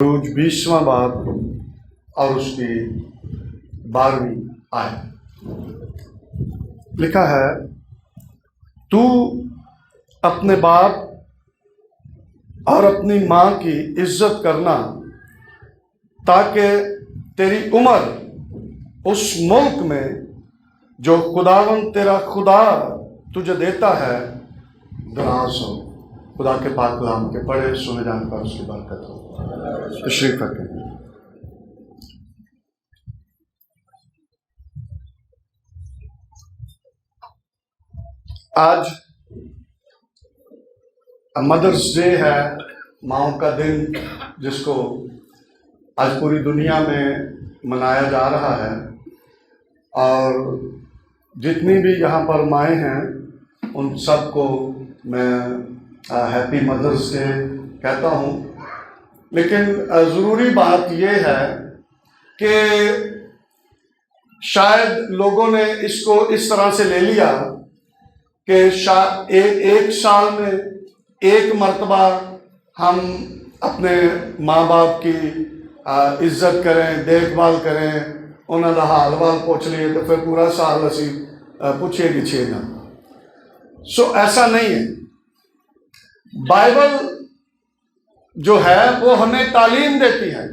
روج 20واں باب اور اس کی 12ویں آیت لکھا ہے، تو اپنے باپ اور اپنی ماں کی عزت کرنا تاکہ تیری عمر اس ملک میں جو خداوند تیرا خدا تجھے دیتا ہے دراز ہو۔ خدا کے پاک کلام کے پڑھے سنے جانے پر اس کی برکت ہو۔ تشریف رکھیں۔ آج مدرس ڈے ہے، ماؤں کا دن، جس کو آج پوری دنیا میں منایا جا رہا ہے، اور جتنی بھی یہاں پر مائیں ہیں ان سب کو میں ہیپی مدرس ڈے کہتا ہوں۔ لیکن ضروری بات یہ ہے کہ شاید لوگوں نے اس کو اس طرح سے لے لیا کہ ایک سال میں ایک مرتبہ ہم اپنے ماں باپ کی عزت کریں، دیکھ بھال کریں، انہوں کا حال وال پوچھ لیے تو پھر پورا سال اسی پوچھے گچھے گا۔ ایسا نہیں ہے۔ بائبل جو ہے وہ ہمیں تعلیم دیتی ہے،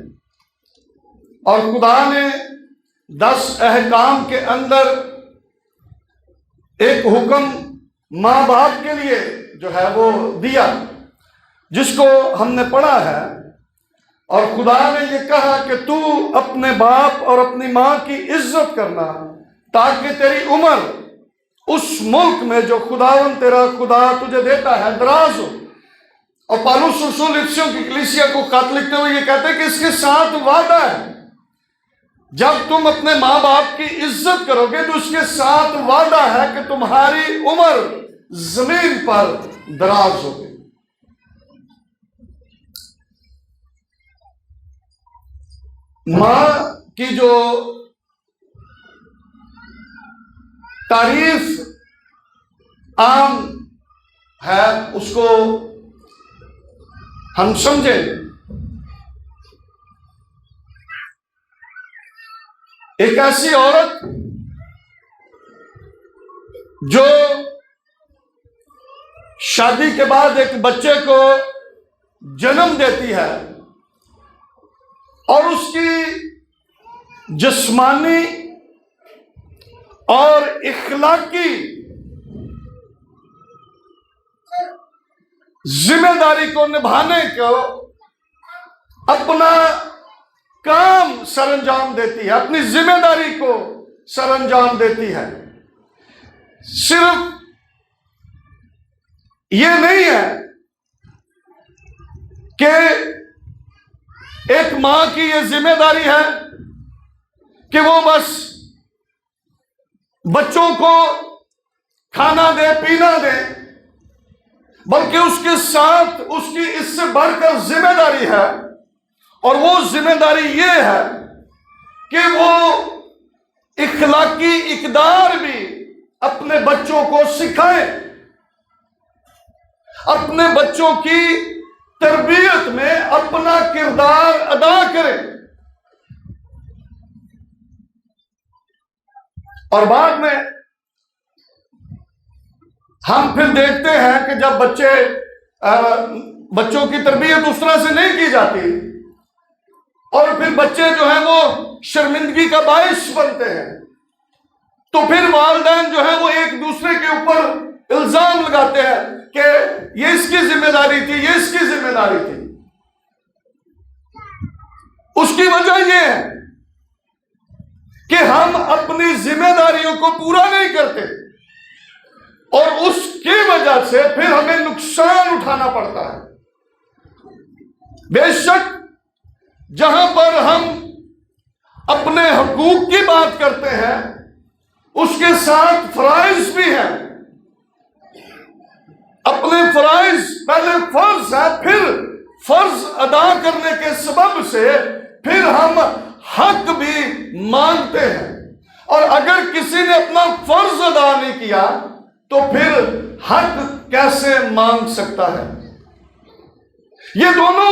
اور خدا نے 10 احکام کے اندر ایک حکم ماں باپ کے لیے جو ہے وہ دیا، جس کو ہم نے پڑھا ہے۔ اور خدا نے یہ کہا کہ تو اپنے باپ اور اپنی ماں کی عزت کرنا تاکہ تیری عمر اس ملک میں جو خداوند تیرا خدا تجھے دیتا ہے دراز ہو۔ اور پالوس رسول افسیوں کی کلیسیا کو خط لکھتے ہوئے یہ کہتے ہیں کہ اس کے ساتھ وعدہ ہے، جب تم اپنے ماں باپ کی عزت کرو گے تو اس کے ساتھ وعدہ ہے کہ تمہاری عمر زمین پر دراز ہوگی۔ ماں کی جو تعریف عام ہے اس کو ہم سمجھیں۔ ایک ایسی عورت جو شادی کے بعد ایک بچے کو جنم دیتی ہے اور اس کی جسمانی اور اخلاقی ذمہ داری کو نبھانے کو اپنا کام سر انجام دیتی ہے، اپنی ذمہ داری کو سر انجام دیتی ہے۔ صرف یہ نہیں ہے کہ ایک ماں کی یہ ذمہ داری ہے کہ وہ بس بچوں کو کھانا دے، پینا دے، بلکہ اس کے ساتھ اس کی اس سے بڑھ کر ذمہ داری ہے، اور وہ ذمہ داری یہ ہے کہ وہ اخلاقی اقدار بھی اپنے بچوں کو سکھائے، اپنے بچوں کی تربیت میں اپنا کردار ادا کرے۔ اور بعد میں ہم پھر دیکھتے ہیں کہ جب بچوں کی تربیت اس طرح سے نہیں کی جاتی، اور پھر بچے جو ہیں وہ شرمندگی کا باعث بنتے ہیں، تو پھر والدین جو ہیں وہ ایک دوسرے کے اوپر الزام لگاتے ہیں کہ یہ اس کی ذمہ داری تھی، یہ اس کی ذمہ داری تھی۔ اس کی وجہ یہ ہے کہ ہم اپنی ذمہ داریوں کو پورا نہیں کرتے، اور اس کی وجہ سے پھر ہمیں نقصان اٹھانا پڑتا ہے۔ بے شک جہاں پر ہم اپنے حقوق کی بات کرتے ہیں اس کے ساتھ فرائض بھی ہیں۔ اپنے فرائض پہلے فرض ہے، پھر فرض ادا کرنے کے سبب سے پھر ہم حق بھی مانگتے ہیں، اور اگر کسی نے اپنا فرض ادا نہیں کیا تو پھر حق کیسے مانگ سکتا ہے؟ یہ دونوں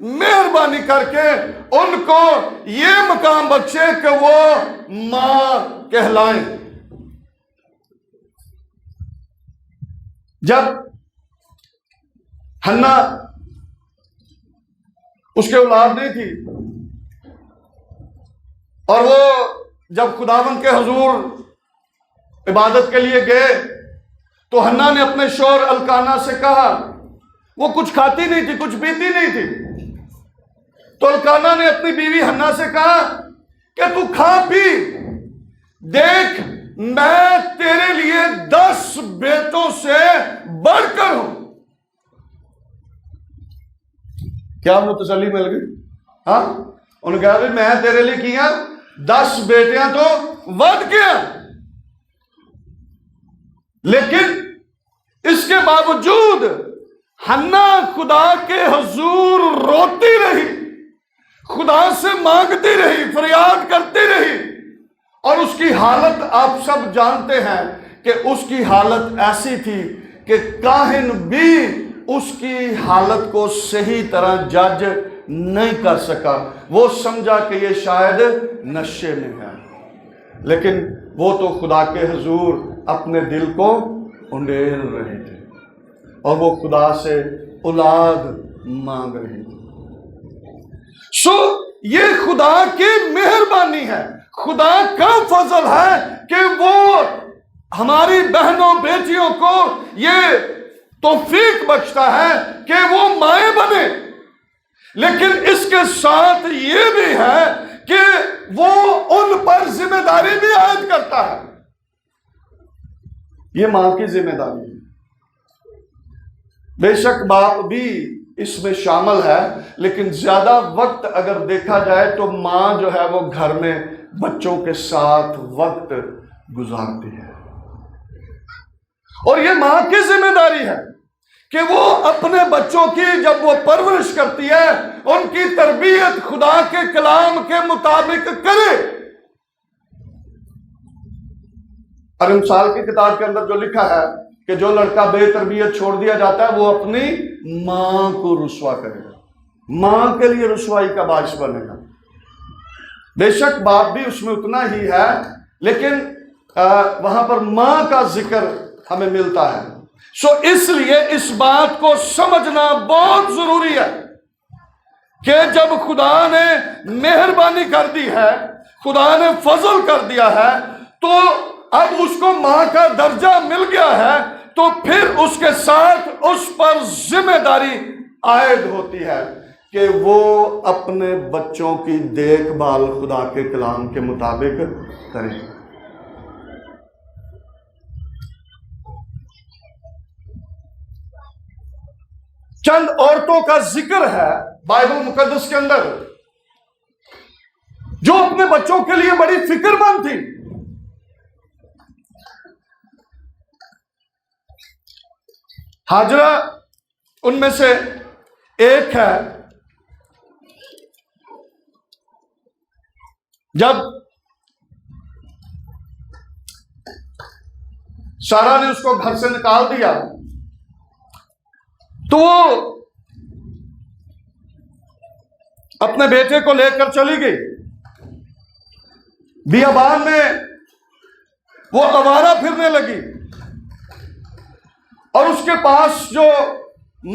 مہربانی کر کے ان کو یہ مقام بخشے کہ وہ ماں کہلائیں۔ جب حنا اس کے اولاد نہیں تھی اور وہ جب خداوند کے حضور عبادت کے لیے گئے تو حنا نے اپنے شوہر الکانا سے کہا، وہ کچھ کھاتی نہیں تھی، کچھ پیتی نہیں تھی، تو الکانا نے اپنی بیوی حنا سے کہا کہ تو کھا پی، دیکھ میں تیرے لیے 10 بیٹوں سے بڑھ کر ہوں۔ کیا ہم کو تسلی مل گئی؟ ہاں، انہوں نے کہا بھی میں تیرے لیے کیا 10 بیٹیاں تو ود گیا، لیکن اس کے باوجود حنا خدا کے حضور روتی رہی، خدا سے مانگتی رہی، فریاد کرتی رہی، اور اس کی حالت آپ سب جانتے ہیں کہ اس کی حالت ایسی تھی کہ کاہن بھی اس کی حالت کو صحیح طرح جج نہیں کر سکا، وہ سمجھا کہ یہ شاید نشے میں ہے، لیکن وہ تو خدا کے حضور اپنے دل کو انڈیل رہے تھے اور وہ خدا سے اولاد مانگ رہے تھے۔ یہ خدا کی مہربانی ہے، خدا کا فضل ہے کہ وہ ہماری بہنوں بیٹیوں کو یہ توفیق بخشتا ہے کہ وہ مائیں بنے، لیکن اس کے ساتھ یہ بھی ہے کہ وہ ان پر ذمہ داری بھی عائد کرتا ہے۔ یہ ماں کی ذمہ داری ہے، بے شک باپ بھی اس میں شامل ہے، لیکن زیادہ وقت اگر دیکھا جائے تو ماں جو ہے وہ گھر میں بچوں کے ساتھ وقت گزارتی ہے، اور یہ ماں کی ذمہ داری ہے کہ وہ اپنے بچوں کی جب وہ پرورش کرتی ہے ان کی تربیت خدا کے کلام کے مطابق کرے۔ اور امثال کی کتاب کے اندر جو لکھا ہے کہ جو لڑکا بے تربیت چھوڑ دیا جاتا ہے وہ اپنی ماں کو رسوا کرے گا، ماں کے لیے رسوائی کا باعث بنے گا۔ بے شک باپ بھی اس میں اتنا ہی ہے، لیکن وہاں پر ماں کا ذکر ہمیں ملتا ہے۔ اس لیے اس بات کو سمجھنا بہت ضروری ہے کہ جب خدا نے مہربانی کر دی ہے، خدا نے فضل کر دیا ہے، تو اب اس کو ماں کا درجہ مل گیا ہے، تو پھر اس کے ساتھ اس پر ذمہ داری عائد ہوتی ہے کہ وہ اپنے بچوں کی دیکھ بھال خدا کے کلام کے مطابق کرے۔ چند عورتوں کا ذکر ہے بائبل مقدس کے اندر جو اپنے بچوں کے لیے بڑی فکر مند تھی۔ ہاجرہ ان میں سے ایک ہے۔ جب سارا نے اس کو گھر سے نکال دیا تو وہ اپنے بیٹے کو لے کر چلی گئی۔ بیابان میں وہ آوارہ پھرنے لگی، اور اس کے پاس جو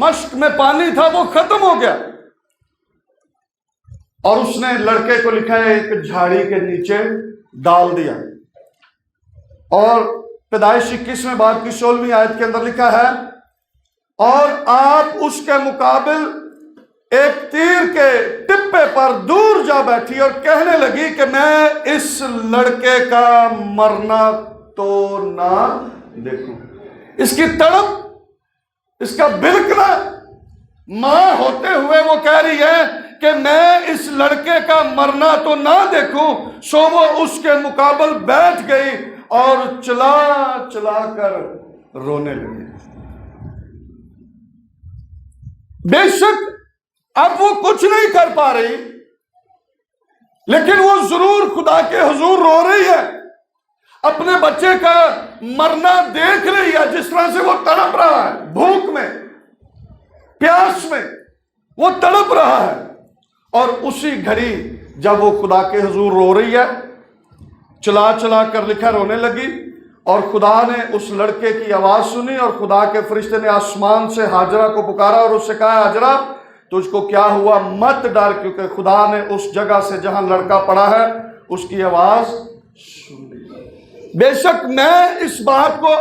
مشک میں پانی تھا وہ ختم ہو گیا، اور اس نے لڑکے کو لکھا ہے ایک جھاڑی کے نیچے ڈال دیا۔ اور پیدائش 21 باب کی 16ویں آیت کے اندر لکھا ہے، اور آپ اس کے مقابل ایک تیر کے ٹپے پر دور جا بیٹھی اور کہنے لگی کہ میں اس لڑکے کا مرنا تو نہ دیکھوں۔ اس کی تڑپ، اس کا بلکنا، ماں ہوتے ہوئے وہ کہہ رہی ہے کہ میں اس لڑکے کا مرنا تو نہ دیکھوں، سو وہ اس کے مقابل بیٹھ گئی اور چلا چلا کر رونے لگی۔ بے شک اب وہ کچھ نہیں کر پا رہی، لیکن وہ ضرور خدا کے حضور رو رہی ہے، اپنے بچے کا مرنا دیکھ رہی ہے، جس طرح سے وہ تڑپ رہا ہے، بھوک میں، پیاس میں، وہ تڑپ رہا ہے، اور اسی گھڑی جب وہ خدا کے حضور رو رہی ہے، چلا چلا کر لکھا رونے لگی، اور خدا نے اس لڑکے کی آواز سنی، اور خدا کے فرشتے نے آسمان سے ہاجرہ کو پکارا اور اس سے کہا، ہاجرہ تجھ کو کیا ہوا؟ مت ڈر، کیونکہ خدا نے اس جگہ سے جہاں لڑکا پڑا ہے اس کی آواز سن لی۔ بے شک میں اس بات کو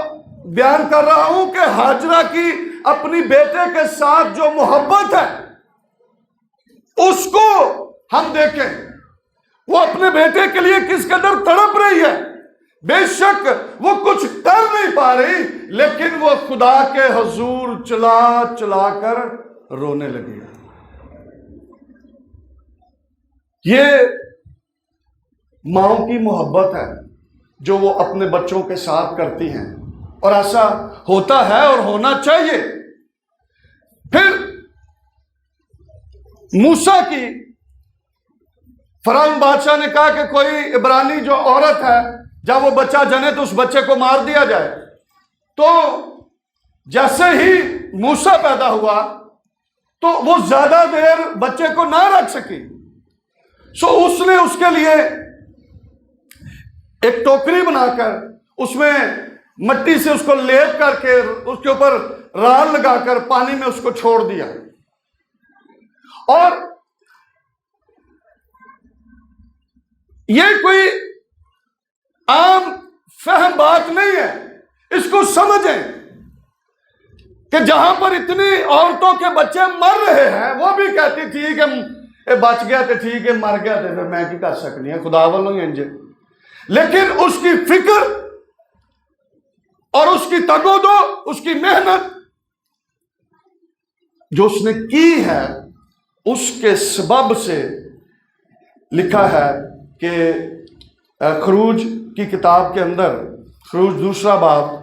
بیان کر رہا ہوں کہ ہاجرہ کی اپنی بیٹے کے ساتھ جو محبت ہے اس کو ہم دیکھیں، وہ اپنے بیٹے کے لیے کس قدر تڑپ رہی ہے۔ بے شک وہ کچھ کر نہیں پا رہی، لیکن وہ خدا کے حضور چلا چلا کر رونے لگی۔ یہ ماؤں کی محبت ہے جو وہ اپنے بچوں کے ساتھ کرتی ہیں، اور ایسا ہوتا ہے اور ہونا چاہیے۔ پھر موسیٰ کی فرعون بادشاہ نے کہا کہ کوئی عبرانی جو عورت ہے جب وہ بچہ جنے تو اس بچے کو مار دیا جائے۔ تو جیسے ہی موسیٰ پیدا ہوا تو وہ زیادہ دیر بچے کو نہ رکھ سکی، سو اس نے اس کے لیے ایک ٹوکری بنا کر اس میں مٹی سے اس کو لیپ کر کے اس کے اوپر رال لگا کر پانی میں اس کو چھوڑ دیا۔ اور یہ کوئی عام فہم بات نہیں ہے، اس کو سمجھیں کہ جہاں پر اتنی عورتوں کے بچے مر رہے ہیں، وہ بھی کہتی تھی کہ بچ گیا تو ٹھیک ہے، مر گیا تو میں کی کر سکنی ہے، خدا والوں ہی انجے۔ لیکن اس کی فکر اور اس کی تگودو، اس کی محنت جو اس نے کی ہے، اس کے سبب سے لکھا ہے کہ خروج کی کتاب کے اندر، خروج 2 باب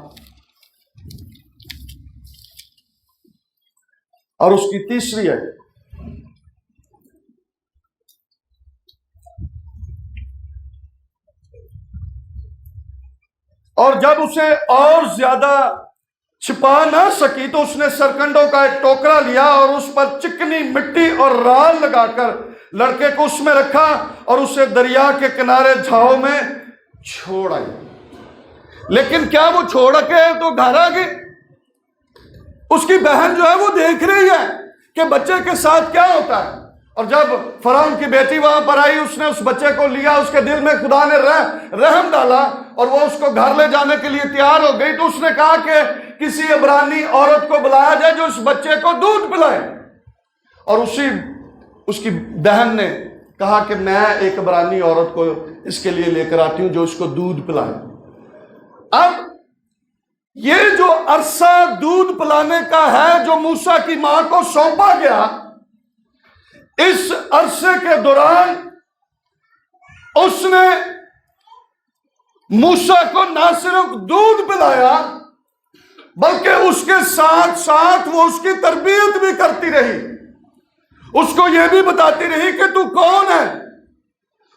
اور اس کی 3 ہے، اور جب اسے اور زیادہ چھپا نہ سکی تو اس نے سرکنڈوں کا ایک ٹوکرا لیا اور اس پر چکنی مٹی اور رال لگا کر لڑکے کو اس میں رکھا اور اسے دریا کے کنارے جھاؤ میں چھوڑ آئی۔ لیکن کیا وہ چھوڑ کے تو گھر آ گئی؟ اس کی بہن جو ہے وہ دیکھ رہی ہے کہ بچے کے ساتھ کیا ہوتا ہے، اور جب فرعون کی بیٹی وہاں پر آئی، اس نے اس بچے کو لیا، اس کے دل میں خدا نے رحم ڈالا اور وہ اس کو گھر لے جانے کے لیے تیار ہو گئی۔ تو اس نے کہا کہ کسی عبرانی عورت کو بلایا جائے جو اس بچے کو دودھ پلائے، اور اس کی بہن نے کہا کہ میں ایک عبرانی عورت کو اس کے لیے لے کر آتی ہوں جو اس کو دودھ پلائے۔ اب یہ جو عرصہ دودھ پلانے کا ہے جو موسیٰ کی ماں کو سونپا گیا، اس عرصے کے دوران اس نے موسیٰ کو نہ صرف دودھ پلایا بلکہ اس کے ساتھ ساتھ وہ اس کی تربیت بھی کرتی رہی، اس کو یہ بھی بتاتی رہی کہ تو کون ہے،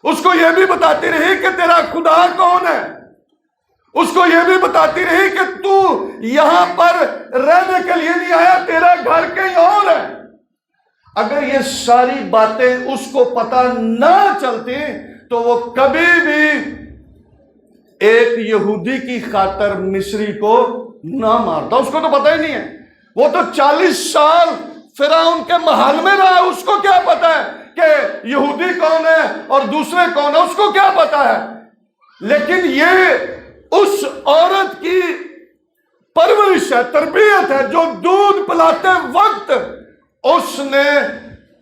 اس کو یہ بھی بتاتی رہی کہ تیرا خدا کون ہے، اس کو یہ بھی بتاتی رہی کہ تو یہاں پر رہنے کے لیے نہیں آیا، تیرا گھر کہیں اور ہے۔ اگر یہ ساری باتیں اس کو پتہ نہ چلتی تو وہ کبھی بھی ایک یہودی کی خاطر مصری کو نہ مارتا، اس کو تو پتہ ہی نہیں ہے۔ وہ تو 40 سال فرعون کے محل میں رہا، اس کو کیا پتا ہے کہ یہودی کون ہے اور دوسرے کون ہے، اس کو کیا پتا ہے۔ لیکن یہ اس عورت کی پرورش ہے، تربیت ہے، جو دودھ پلاتے وقت اس نے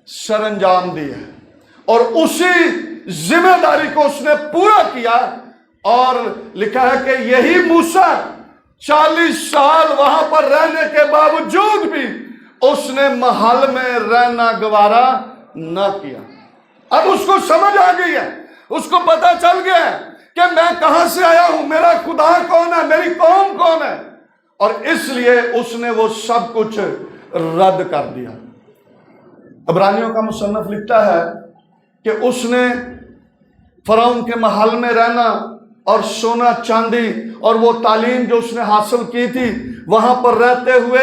سر انجام دی ہے، اور اسی ذمہ داری کو اس نے پورا کیا۔ اور لکھا ہے کہ یہی موسیٰ 40 سال وہاں پر رہنے کے باوجود بھی اس نے محل میں رہنا گوارا نہ کیا۔ اب اس کو سمجھ آ گئی ہے، اس کو پتا چل گیا ہے کہ میں کہاں سے آیا ہوں، میرا خدا کون ہے، میری قوم کون ہے، اور اس لیے اس نے وہ سب کچھ رد کر دیا۔ عبرانیوں کا مصنف لکھتا ہے کہ اس نے فرعون کے محل میں رہنا اور سونا چاندی اور وہ تعلیم جو اس نے حاصل کی تھی وہاں پر رہتے ہوئے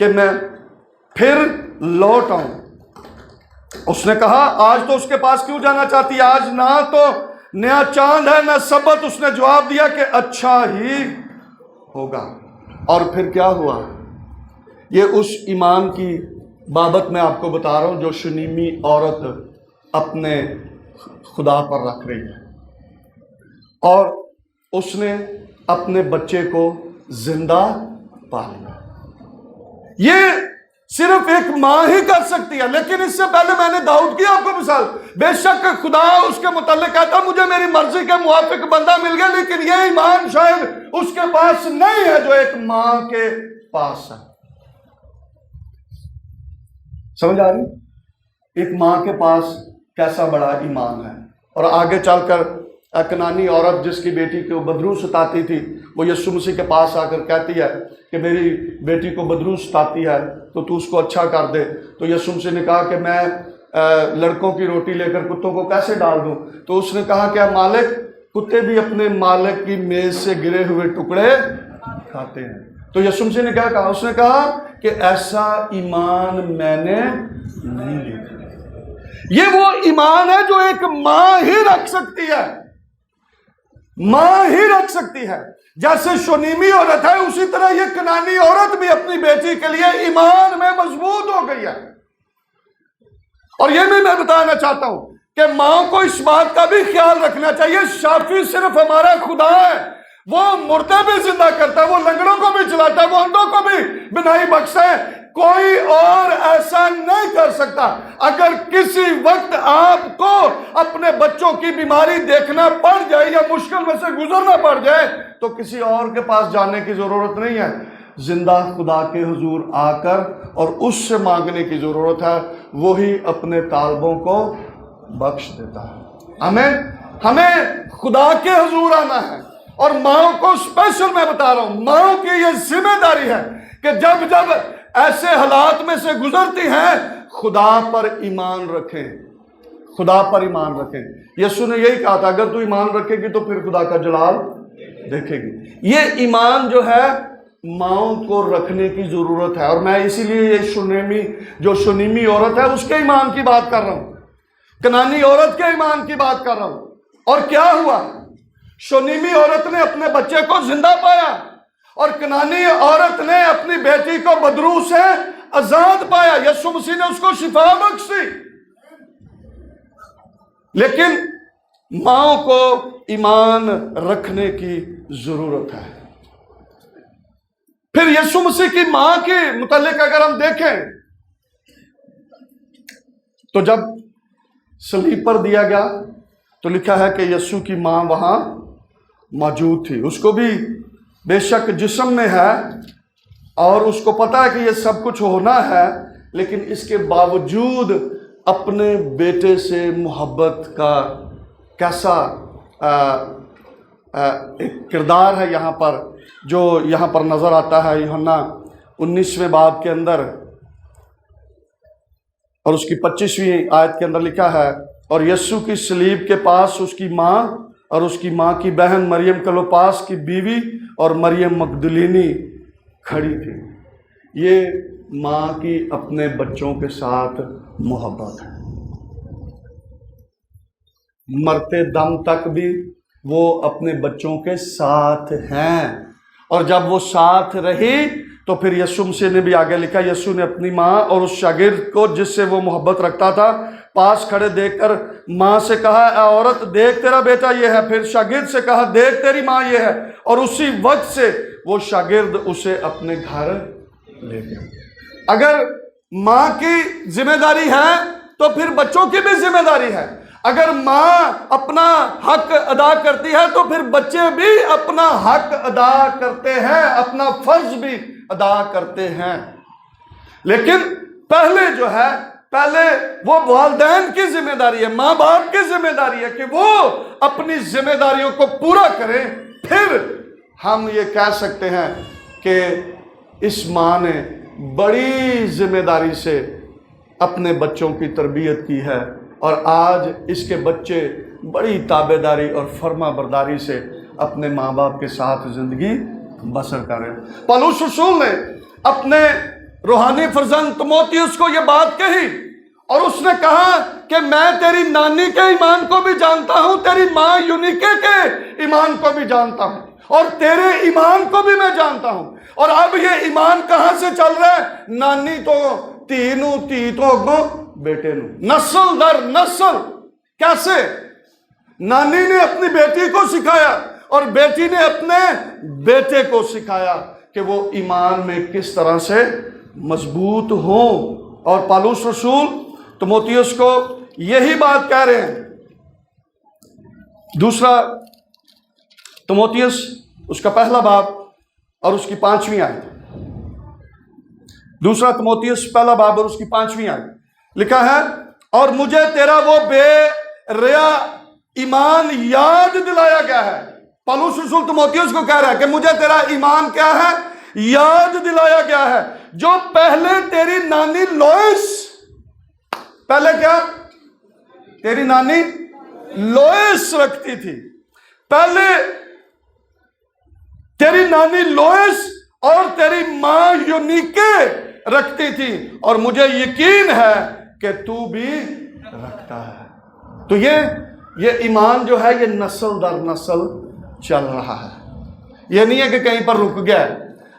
کہ میں پھر لوٹ آؤں۔ اس نے کہا آج تو اس کے پاس کیوں جانا چاہتی ہے؟ آج نہ تو نیا چاند ہے نہ سبت۔ اس نے جواب دیا کہ اچھا ہی ہوگا۔ اور پھر کیا ہوا؟ یہ اس ایمان کی بابت میں آپ کو بتا رہا ہوں جو شنیمی عورت اپنے خدا پر رکھ رہی ہے، اور اس نے اپنے بچے کو زندہ پا لیا۔ یہ صرف ایک ماں ہی کر سکتی ہے، لیکن اس سے پہلے میں نے داؤد کی آپ کو مثال۔ بے شک خدا اس کے متعلق کہتا مجھے میری مرضی کے موافق بندہ مل گیا، لیکن یہ ایمان شاید اس کے پاس نہیں ہے جو ایک ماں کے پاس ہے۔ سمجھ آ رہی؟ ایک ماں کے پاس کیسا بڑا ایمان ہے۔ اور آگے چل کر کنانی عورت جس کی بیٹی کو بدرو ستاتی تھی، وہ یسوع مسیح کے پاس آ کر کہتی ہے کہ میری بیٹی کو بدرو ستاتی ہے تو اس کو اچھا کر دے۔ تو یسوع مسیح نے کہا کہ میں لڑکوں کی روٹی لے کر کتوں کو کیسے ڈال دوں؟ تو اس نے کہا کہ مالک کتے بھی اپنے مالک کی میز سے گرے ہوئے ٹکڑے کھاتے ہیں۔ تو یسوع مسیح نے کیا کہا؟ اس نے کہا کہ ایسا ایمان میں نے نہیں دیکھا۔ یہ وہ ایمان ہے جو ایک ماں ہی رکھ سکتی ہے، ماں ہی رکھ سکتی ہے۔ جیسے شونیمی عورت ہے، اسی طرح یہ کنانی عورت بھی اپنی بیٹی کے لیے ایمان میں مضبوط ہو گئی ہے۔ اور یہ بھی میں بتانا چاہتا ہوں کہ ماں کو اس بات کا بھی خیال رکھنا چاہیے، شافی صرف ہمارا خدا ہے، وہ مردے بھی زندہ کرتا ہے، وہ لنگڑوں کو بھی چلاتا ہے، وہ اندھوں کو بھی بینائی بخشتا ہے۔ کوئی اور ایسا نہیں کر سکتا۔ اگر کسی وقت آپ کو اپنے بچوں کی بیماری دیکھنا پڑ جائے یا مشکل میں سے گزرنا پڑ جائے تو کسی اور کے پاس جانے کی ضرورت نہیں ہے، زندہ خدا کے حضور آ کر اور اس سے مانگنے کی ضرورت ہے، وہی اپنے طالبوں کو بخش دیتا ہے۔ ہمیں خدا کے حضور آنا ہے۔ اور ماں کو اسپیشل میں بتا رہا ہوں، ماں کی یہ ذمہ داری ہے کہ جب ایسے حالات میں سے گزرتی ہیں خدا پر ایمان رکھیں، خدا پر ایمان رکھیں۔ یسوع نے یہی کہا تھا اگر تو ایمان رکھے گی تو پھر خدا کا جلال دیکھے گی۔ یہ ایمان جو ہے ماؤں کو رکھنے کی ضرورت ہے، اور میں اسی لیے یہ شونیمی عورت ہے اس کے ایمان کی بات کر رہا ہوں، کنانی عورت کے ایمان کی بات کر رہا ہوں۔ اور کیا ہوا؟ شونیمی عورت نے اپنے بچے کو زندہ پایا، اور کنانی عورت نے اپنی بیٹی کو بدرو سے آزاد پایا۔ یسوع مسیح نے اس کو شفا بخشی۔ لیکن ماں کو ایمان رکھنے کی ضرورت ہے۔ پھر یسوع مسیح کی ماں کے متعلق اگر ہم دیکھیں تو جب صلیب پر دیا گیا تو لکھا ہے کہ یسوع کی ماں وہاں موجود تھی۔ اس کو بھی بے شک جسم میں ہے اور اس کو پتا ہے کہ یہ سب کچھ ہونا ہے، لیکن اس کے باوجود اپنے بیٹے سے محبت کا کیسا ایک کردار ہے یہاں پر جو یہاں پر نظر آتا ہے یوحنا 19ویں باب کے اندر، اور اس کی 25ویں آیت کے اندر لکھا ہے اور یسوع کی صلیب کے پاس اس کی ماں اور اس کی ماں کی بہن مریم کلوپاس کی بیوی اور مریم مگدلینی کھڑی تھی۔ یہ ماں کی اپنے بچوں کے ساتھ محبت ہے، مرتے دم تک بھی وہ اپنے بچوں کے ساتھ ہیں، اور جب وہ ساتھ رہی تو پھر یسوع مسیح نے بھی آگے لکھا، یسوع نے اپنی ماں اور اس شاگرد کو جس سے وہ محبت رکھتا تھا پاس کھڑے دیکھ کر ماں سے کہا اے عورت دیکھ تیرا بیٹا یہ ہے، پھر شاگرد سے کہا دیکھ تیری ماں یہ ہے، اور اسی وقت سے وہ شاگرد اسے اپنے گھر لے گیا۔ اگر ماں کی ذمہ داری ہے تو پھر بچوں کی بھی ذمہ داری ہے۔ اگر ماں اپنا حق ادا کرتی ہے تو پھر بچے بھی اپنا حق ادا کرتے ہیں، اپنا فرض بھی ادا کرتے ہیں۔ لیکن پہلے وہ والدین کی ذمہ داری ہے، ماں باپ کی ذمہ داری ہے کہ وہ اپنی ذمہ داریوں کو پورا کریں، پھر ہم یہ کہہ سکتے ہیں کہ اس ماں نے بڑی ذمہ داری سے اپنے بچوں کی تربیت کی ہے، اور آج اس کے بچے بڑی تابع داری اور فرما برداری سے اپنے ماں باپ کے ساتھ زندگی بسر کر رہے ہیں۔ پولس رسول نے اپنے روحانی فرزند تimotheus کو یہ بات کہی اور اس نے کہا کہ میں تیری نانی کے ایمان کو بھی جانتا ہوں، تیری ماں یونیکے کے ایمان کو بھی جانتا ہوں، اور تیرے ایمان کو بھی میں جانتا ہوں، اور اب یہ ایمان کہاں سے چل رہا ہے؟ نانی تو تینوں تی تو اگوں بیٹے نو، نسل در نسل۔ کیسے؟ نانی نے اپنی بیٹی کو سکھایا اور بیٹی نے اپنے بیٹے کو سکھایا کہ وہ ایمان میں کس طرح سے مضبوط ہوں، اور پالوس رسول تimotheus کو یہی بات کہہ رہے ہیں۔ دوسرا تimotheus اس کا پہلا باب اور اس کی 5ویں آیت، دوسرا تimotheus پہلا باب اور اس کی 5ویں آیت لکھا ہے، اور مجھے تیرا وہ بے ریا ایمان یاد دلایا گیا ہے۔ پالوس رسول تimotheus کو کہہ رہا ہے کہ مجھے تیرا ایمان کیا ہے؟ یاد دلایا گیا ہے، جو پہلے تیری نانی لوئس، پہلے کیا؟ تیری نانی لوئس رکھتی تھی، پہلے تیری نانی لوئس اور تیری ماں یونیکے رکھتی تھی، اور مجھے یقین ہے کہ تو بھی رکھتا ہے۔ تو یہ ایمان جو ہے یہ نسل در نسل چل رہا ہے، یہ نہیں ہے کہ کہیں پر رک گیا ہے۔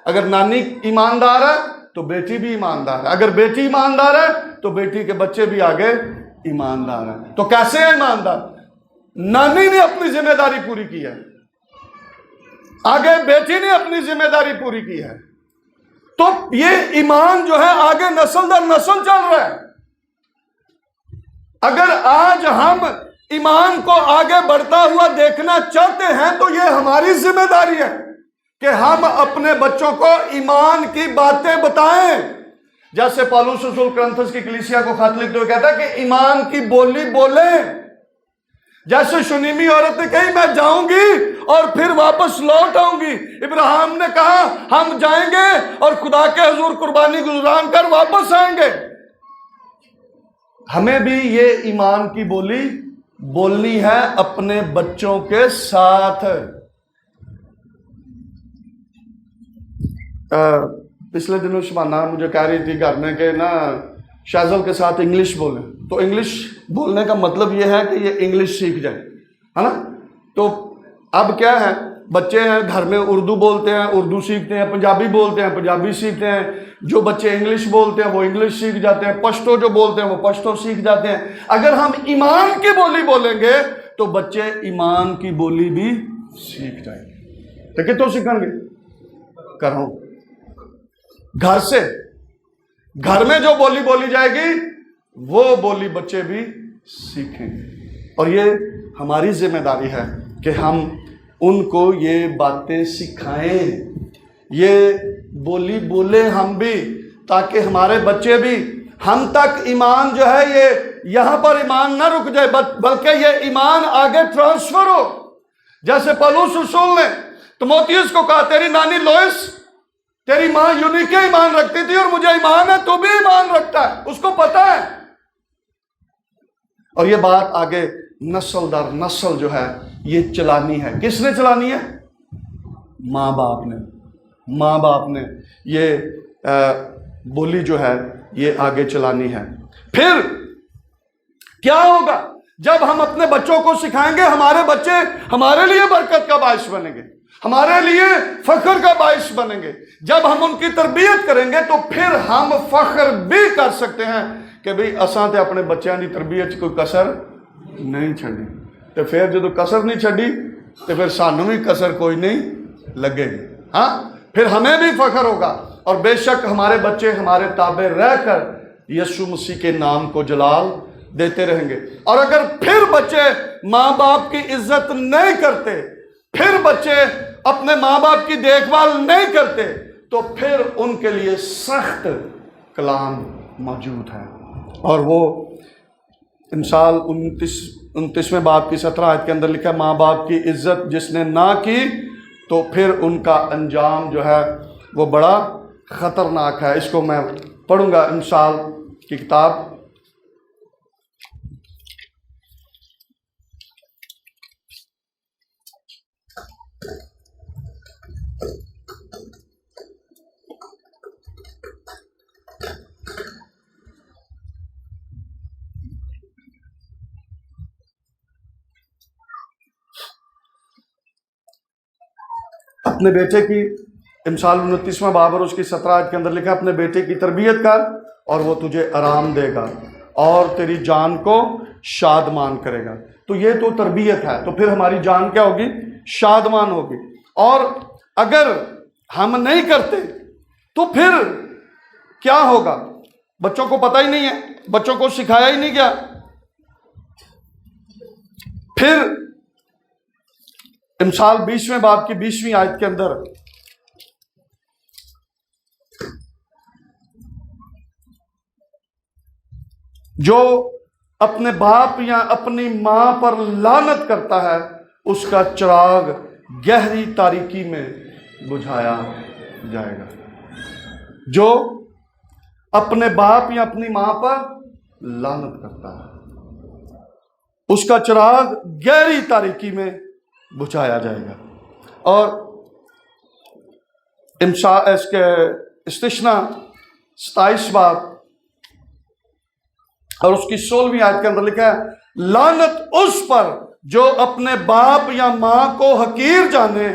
اگر نانی ایماندار ہے تو بیٹی بھی ایماندار ہے، اگر بیٹی ایماندار ہے تو بیٹی کے بچے بھی آگے ایماندار ہیں۔ تو کیسے ہے ایماندار؟ نانی نے اپنی ذمہ داری پوری کی ہے، آگے بیٹی نے اپنی ذمہ داری پوری کی ہے، تو یہ ایمان جو ہے آگے نسل در نسل چل رہا ہے۔ اگر آج ہم ایمان کو آگے بڑھتا ہوا دیکھنا چاہتے ہیں تو یہ ہماری ذمہ داری ہے کہ ہم اپنے بچوں کو ایمان کی باتیں بتائیں۔ جیسے پالوس رسول کرنتھس کی کلیسیا کو خط لکھتے ہوئے کہتا ہے کہ ایمان کی بولی بولیں، جیسے شنیمی عورت نے کہی میں جاؤں گی اور پھر واپس لوٹ آؤں گی، ابراہیم نے کہا ہم جائیں گے اور خدا کے حضور قربانی گزران کر واپس آئیں گے۔ ہمیں بھی یہ ایمان کی بولی بولنی ہے اپنے بچوں کے ساتھ۔ پچھلے دنوں شبانہ مجھے کہہ رہی تھی گھر میں کہ نا شہزل کے ساتھ انگلش بولیں، تو انگلش بولنے کا مطلب یہ ہے کہ یہ انگلش سیکھ جائے، ہے نا؟ تو اب کیا ہے، بچے ہیں گھر میں اردو بولتے ہیں، اردو سیکھتے ہیں، پنجابی بولتے ہیں، پنجابی سیکھتے ہیں، جو بچے انگلش بولتے ہیں وہ انگلش سیکھ جاتے ہیں، پشتو جو بولتے ہیں وہ پشتو سیکھ جاتے ہیں۔ اگر ہم ایمان کی بولی بولیں گے تو بچے ایمان کی بولی بھی سیکھ جائیں گے۔ تو کتوں سیکھیں گے؟ کروں گھر سے، گھر میں جو بولی بولی جائے گی وہ بولی بچے بھی سیکھیں گے، اور یہ ہماری ذمہ داری ہے کہ ہم ان کو یہ باتیں سکھائیں، یہ بولی بولیں ہم بھی، تاکہ ہمارے بچے بھی ہم تک ایمان جو ہے یہ یہاں پر ایمان نہ رک جائے بلکہ یہ ایمان آگے ٹرانسفر ہو۔ جیسے پالوس رسول نے تimotheus کو کہا تیری نانی لوئس، تیری ماں یونیکے ایمان رکھتی تھی اور مجھے ایمان ہے، تو بھی ایمان رکھتا ہے، اس کو پتا ہے۔ اور یہ بات آگے نسل در نسل جو ہے یہ چلانی ہے۔ کس نے چلانی ہے؟ ماں باپ نے، ماں باپ نے یہ بولی جو ہے یہ آگے چلانی ہے۔ پھر کیا ہوگا جب ہم اپنے بچوں کو سکھائیں گے؟ ہمارے بچے ہمارے لیے برکت کا باعث بنیں گے، ہمارے لیے فخر کا باعث بنیں گے۔ جب ہم ان کی تربیت کریں گے تو پھر ہم فخر بھی کر سکتے ہیں کہ بھئی اساں تے اپنے بچیاں دی تربیت کوئی کسر نہیں چھڑی، تو پھر جدو کسر نہیں چھڑی تو پھر سانوں بھی کسر کوئی نہیں لگے گی، ہاں پھر ہمیں بھی فخر ہوگا، اور بے شک ہمارے بچے ہمارے تابع رہ کر یسوع مسیح کے نام کو جلال دیتے رہیں گے۔ اور اگر پھر بچے ماں باپ کی عزت نہیں کرتے، پھر بچے اپنے ماں باپ کی دیکھ بھال نہیں کرتے، تو پھر ان کے لیے سخت کلام موجود ہے، اور وہ امثال 29ویں باب کی 17 آیت کے اندر لکھا ہے ماں باپ کی عزت جس نے نہ کی تو پھر ان کا انجام جو ہے وہ بڑا خطرناک ہے۔ اس کو میں پڑھوں گا، امثال کی کتاب اپنے بیٹے کی امثال 29واں باب اور اس کی 17 آیت کے اندر لکھا ہے اپنے بیٹے کی تربیت کر اور وہ تجھے آرام دے گا اور تیری جان کو شادمان کرے گا. تو یہ تو تربیت ہے. تو پھر ہماری جان کیا ہوگی؟ شادمان ہوگی. اور اگر ہم نہیں کرتے تو پھر کیا ہوگا؟ بچوں کو پتہ ہی نہیں ہے, بچوں کو سکھایا ہی نہیں گیا. پھر امثال 20ویں باب کی 20ویں آیت کے اندر جو اپنے باپ یا اپنی ماں پر لعنت کرتا ہے اس کا چراغ گہری تاریکی میں بجھایا جائے گا. جو اپنے باپ یا اپنی ماں پر لعنت کرتا ہے اس کا چراغ گہری تاریکی میں بجھایا جائے گا. اور اس کے استثنا 27 باب اور اس کی 16ویں آیت کے اندر لکھا ہے لعنت اس پر جو اپنے باپ یا ماں کو حقیر جانے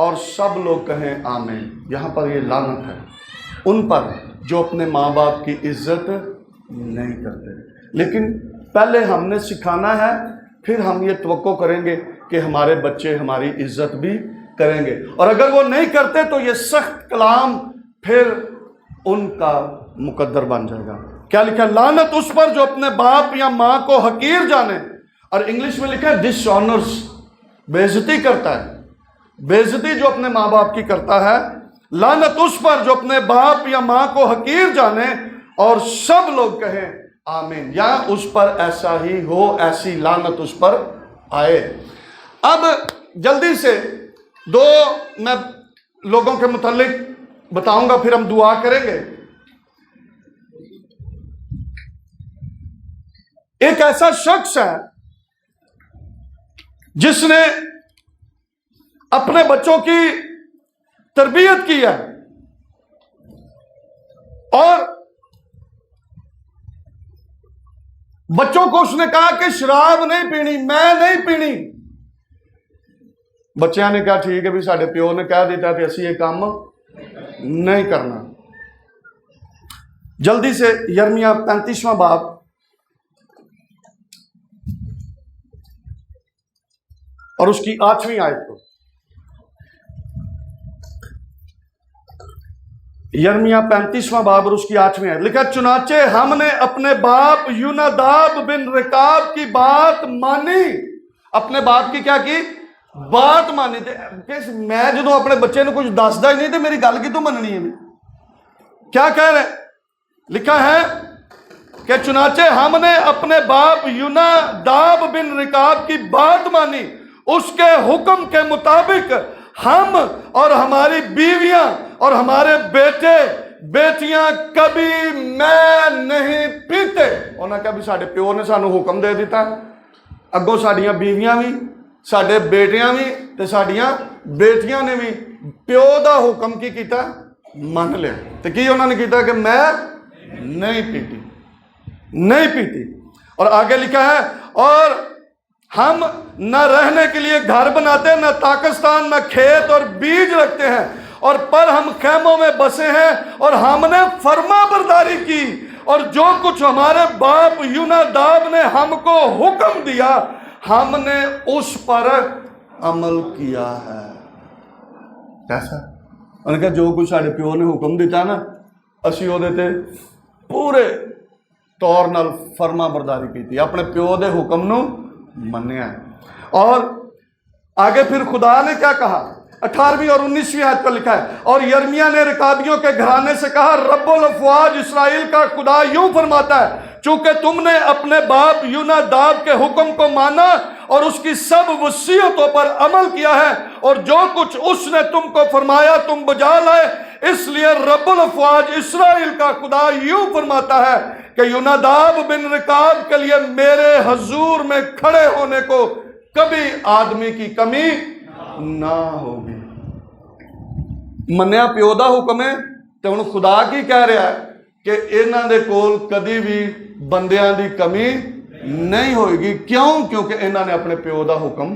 اور سب لوگ کہیں آمین. یہاں پر یہ لعنت ہے ان پر جو اپنے ماں باپ کی عزت نہیں کرتے. لیکن پہلے ہم نے سکھانا ہے, پھر ہم یہ توقع کریں گے کہ ہمارے بچے ہماری عزت بھی کریں گے. اور اگر وہ نہیں کرتے تو یہ سخت کلام پھر ان کا مقدر بن جائے گا. کیا لکھا ہے؟ لعنت اس پر جو اپنے باپ یا ماں کو حقیر جانے, اور انگلش میں لکھا ہے ڈس آنرز, بے عزتی کرتا ہے. بے عزتی جو اپنے ماں باپ کی کرتا ہے. لعنت اس پر جو اپنے باپ یا ماں کو حقیر جانے اور سب لوگ کہیں آمین. یا اس پر ایسا ہی ہو, ایسی لعنت اس پر آئے. اب جلدی سے دو میں لوگوں کے متعلق بتاؤں گا, پھر ہم دعا کریں گے. ایک ایسا شخص ہے جس نے اپنے بچوں کی تربیت کی ہے اور بچوں کو اس نے کہا کہ شراب نہیں پینی, میں نہیں پینی. بچیاں نے کہا ٹھیک ہے بھی ساڈے پیو نے کہہ دیتا کہ اسی یہ کام نہیں کرنا. جلدی سے یرمیہ 35واں باب اور اس کی 8ویں آیت کو. یرمیہ 35واں باب اور اس کی 8ویں آیت لکھا چنانچہ ہم نے اپنے باپ یوناداب بن رکاب کی بات مانی. اپنے باپ کی کیا کی بات مانی. میں جدو اپنے بچے نے کچھ دسدا ہی نہیں تو میری گل کی تو مننی ہے. کیا کہہ رہے؟ لکھا ہے کہ چنانچہ ہم نے اپنے باپ یوناداب بن رکاب کی بات مانی, اس کے حکم کے مطابق ہم اور ہماری بیویاں اور ہمارے بیٹے بیٹیاں کبھی میں نہیں پیتے. انہوں نے کہا بھی ساڈے پیو نے سانو حکم دے دیتا, اگوں ساڈیاں بیویاں بھی ساڈے بیٹیاں بھی تے ساڈیاں بیٹیاں نے بھی پیو دا حکم کی کیتا من لیا. تو کی انہوں نے کیتا کہ میں نہیں پیتی, نہیں پیتی. اور آگے لکھا ہے اور ہم نہ رہنے کے لیے گھر بناتے, نہ تاکستان, نہ کھیت اور بیج رکھتے ہیں, اور پر ہم خیموں میں بسے ہیں اور ہم نے فرما برداری کی, اور جو کچھ ہمارے باپ یوناداب نے ہم کو حکم دیا ہم نے اس پر عمل کیا ہے. کیسا؟ انہوں نے کہا جو کچھ ساڈے پیو نے حکم دیتا نا اسی وہ دیتے پورے طور نال فرما برداری کی تھی, اپنے پیو دے حکم نو منیا ہے. اور آگے پھر خدا نے کیا کہا 18ویں اور 19ویں آیت پر لکھا ہے اور یرمیہ نے رکابیوں کے گھرانے سے کہا رب الافواج اسرائیل کا خدا یوں فرماتا ہے چونکہ تم نے اپنے باپ یوناداب کے حکم کو مانا اور اس کی سب وصیتوں پر عمل کیا ہے اور جو کچھ اس نے تم کو فرمایا تم بجا لائے, اس لیے رب الافواج اسرائیل کا خدا یوں فرماتا ہے کہ یوناداب بن رکاب کے لیے میرے حضور میں کھڑے ہونے کو کبھی آدمی کی کمی نہ ہوگی. منیا پیو دا حکم ہے تو ہن خدا کی کہہ رہا ہے کہ انہاں دے کول کدی بھی بندیاں دی کمی نہیں ہوئے گی. کیوں؟ کیونکہ انہاں نے اپنے پیو دا حکم.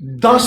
10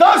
10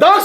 10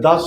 10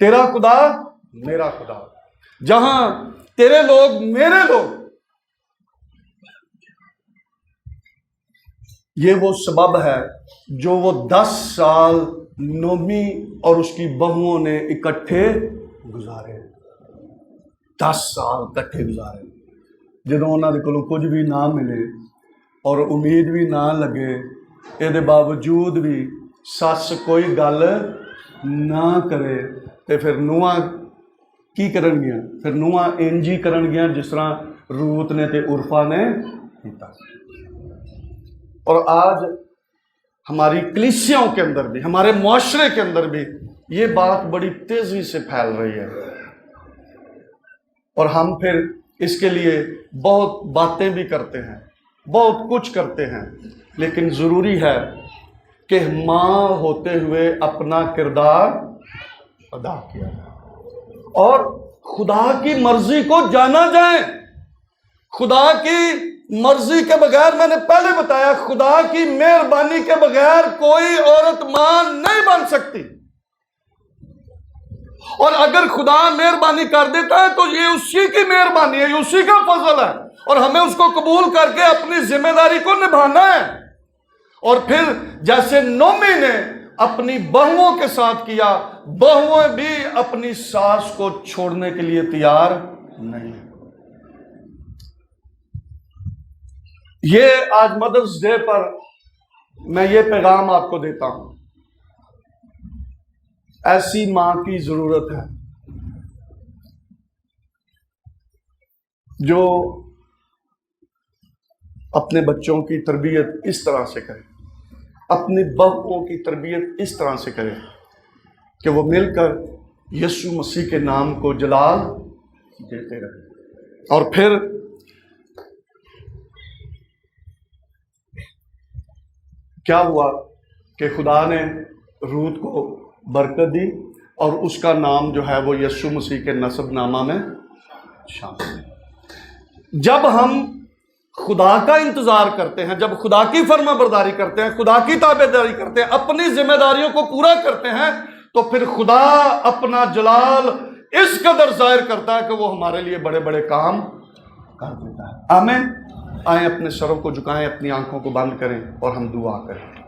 تیرا خدا میرا خدا، جہاں تیرے لوگ میرے لوگ. یہ وہ سبب ہے جو وہ 10 سال نومی اور اس کی بہوؤں نے اکٹھے گزارے. 10 سال اکٹھے گزارے جدوں انہاں دے کولوں کچھ بھی نہ ملے اور امید بھی نہ لگے، یہ باوجود بھی سس کوئی گل نہ کرے تے پھر نواں کی کرن گیا؟ پھر نواں انجی کرن گیا جس طرح روت نے تے عرفہ نے کیتا. اور آج ہماری کلیسیوں کے اندر بھی، ہمارے معاشرے کے اندر بھی یہ بات بڑی تیزی سے پھیل رہی ہے، اور ہم پھر اس کے لیے بہت باتیں بھی کرتے ہیں، بہت کچھ کرتے ہیں، لیکن ضروری ہے کہ ماں ہوتے ہوئے اپنا کردار ادا کیا جائے اور خدا کی مرضی کو جانا جائے. خدا کی مرضی کے بغیر، میں نے پہلے بتایا، خدا کی مہربانی کے بغیر کوئی عورت ماں نہیں بن سکتی. اور اگر خدا مہربانی کر دیتا ہے تو یہ اسی کی مہربانی ہے، یہ اسی کا فضل ہے، اور ہمیں اس کو قبول کر کے اپنی ذمہ داری کو نبھانا ہے. اور پھر جیسے نومی نے اپنی بہوؤں کے ساتھ کیا، بہویں بھی اپنی ساس کو چھوڑنے کے لیے تیار نہیں. یہ آج مدرس ڈے پر میں یہ پیغام آپ کو دیتا ہوں، ایسی ماں کی ضرورت ہے جو اپنے بچوں کی تربیت اس طرح سے کرے، اپنی بہوؤں کی تربیت اس طرح سے کرے کہ وہ مل کر یسوع مسیح کے نام کو جلال دیتے رہے. اور پھر کیا ہوا کہ خدا نے روت کو برکت دی اور اس کا نام جو ہے وہ یسوع مسیح کے نسب نامہ میں شامل ہے. جب ہم خدا کا انتظار کرتے ہیں، جب خدا کی فرما برداری کرتے ہیں، خدا کی تابع داری کرتے ہیں، اپنی ذمہ داریوں کو پورا کرتے ہیں، تو پھر خدا اپنا جلال اس قدر ظاہر کرتا ہے کہ وہ ہمارے لیے بڑے بڑے کام کر دیتا ہے. آمین. آئیں اپنے سروں کو جھکائیں، اپنی آنکھوں کو بند کریں اور ہم دعا کریں.